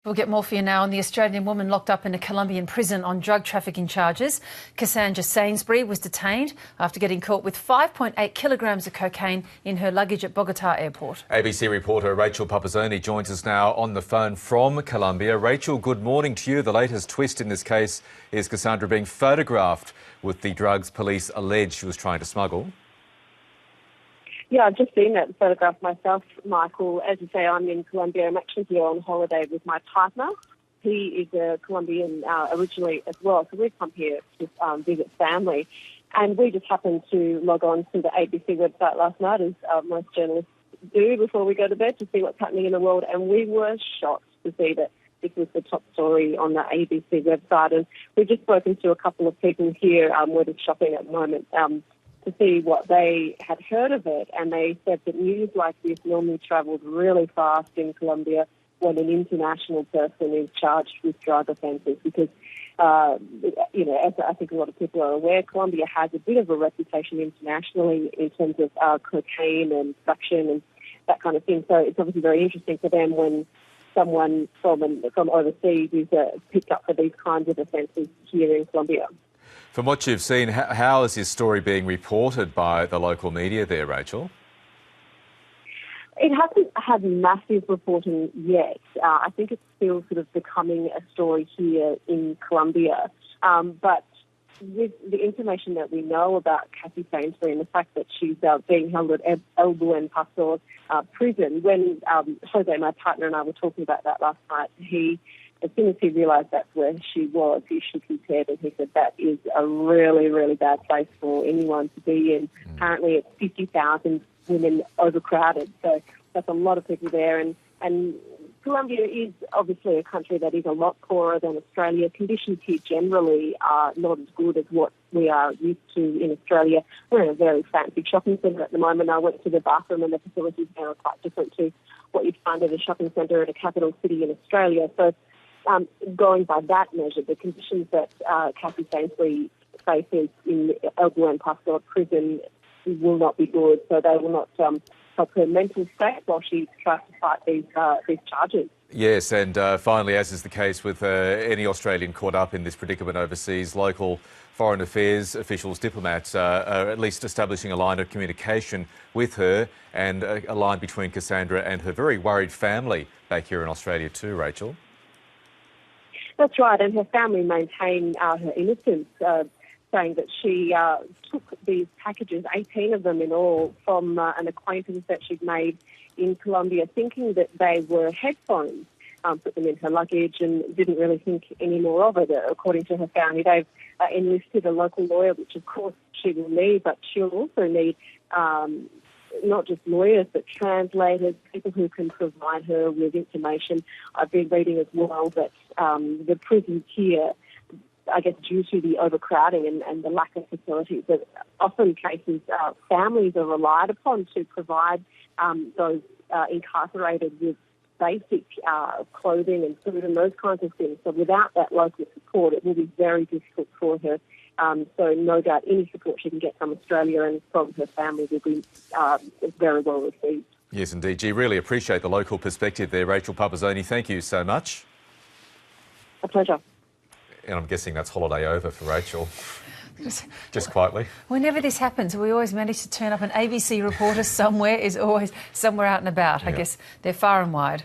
We'll get more for you now on the Australian woman locked up in a Colombian prison on drug trafficking charges. Cassie Sainsbury was detained after getting caught with 5.8 kilograms of cocaine in her luggage at Bogota airport. ABC reporter Rachel Papazzoni joins us now on the phone from Colombia. Rachel, good morning to you. The latest twist in this case is Cassandra being photographed with the drugs police allege she was trying to smuggle. Yeah, I've just seen that photograph myself, Michael. As you say, I'm in Colombia. I'm actually here on holiday with my partner. He is a Colombian originally as well, so we've come here to visit family. And we just happened to log on to the ABC website last night, as most journalists do before we go to bed, to see what's happening in the world. And we were shocked to see that this was the top story on the ABC website. And we've just spoken to a couple of people here. We're just shopping at the moment to see what they had heard of it, and they said that news like this normally travels really fast in Colombia when an international person is charged with drug offences because, as I think a lot of people are aware, Colombia has a bit of a reputation internationally in terms of cocaine and production and that kind of thing. So it's obviously very interesting for them when someone from overseas is picked up for these kinds of offences here in Colombia. From what you've seen, how is this story being reported by the local media there, Rachel? It hasn't had massive reporting yet. I think it's still sort of becoming a story here in Colombia. But with the information that we know about Cassie Sainsbury and the fact that she's being held at El Buen Pastor prison, when Jose, my partner, and I were talking about that last night, as soon as he realised that's where she was, he shook his head and he said that is a really, really bad place for anyone to be in. Apparently it's 50,000 women overcrowded, so that's a lot of people there. And Colombia is obviously a country that is a lot poorer than Australia. Conditions here generally are not as good as what we are used to in Australia. We're in a very fancy shopping centre at the moment. I went to the bathroom and the facilities there are quite different to what you'd find at a shopping centre in a capital city in Australia. So going by that measure, the conditions that Cassie Sainsbury faces in El Buen Pastor prison will not be good, so they will not help her mental state while she tries to fight these charges. Yes, and finally, as is the case with any Australian caught up in this predicament overseas, local foreign affairs officials, diplomats, are at least establishing a line of communication with her and a line between Cassandra and her very worried family back here in Australia too, Rachel. That's right, and her family maintain her innocence, saying that she took these packages, 18 of them in all, from an acquaintance that she'd made in Colombia, thinking that they were headphones, put them in her luggage and didn't really think any more of it. According to her family, they've enlisted a local lawyer, which of course she will need, but she'll also need not just lawyers, but translators, people who can provide her with information. I've been reading as well that the prisons here, I guess due to the overcrowding and the lack of facilities, that often cases families are relied upon to provide those incarcerated with basic clothing and food and those kinds of things. So without that local support, it will be very difficult for her. So no doubt any support she can get from Australia and from her family will be very well received. Yes, indeed. Gee, really appreciate the local perspective there. Rachel Papazzoni, thank you so much. A pleasure. And I'm guessing that's holiday over for Rachel. Just quietly. Whenever this happens, we always manage to turn up. An ABC reporter somewhere is always somewhere out and about. I guess they're far and wide.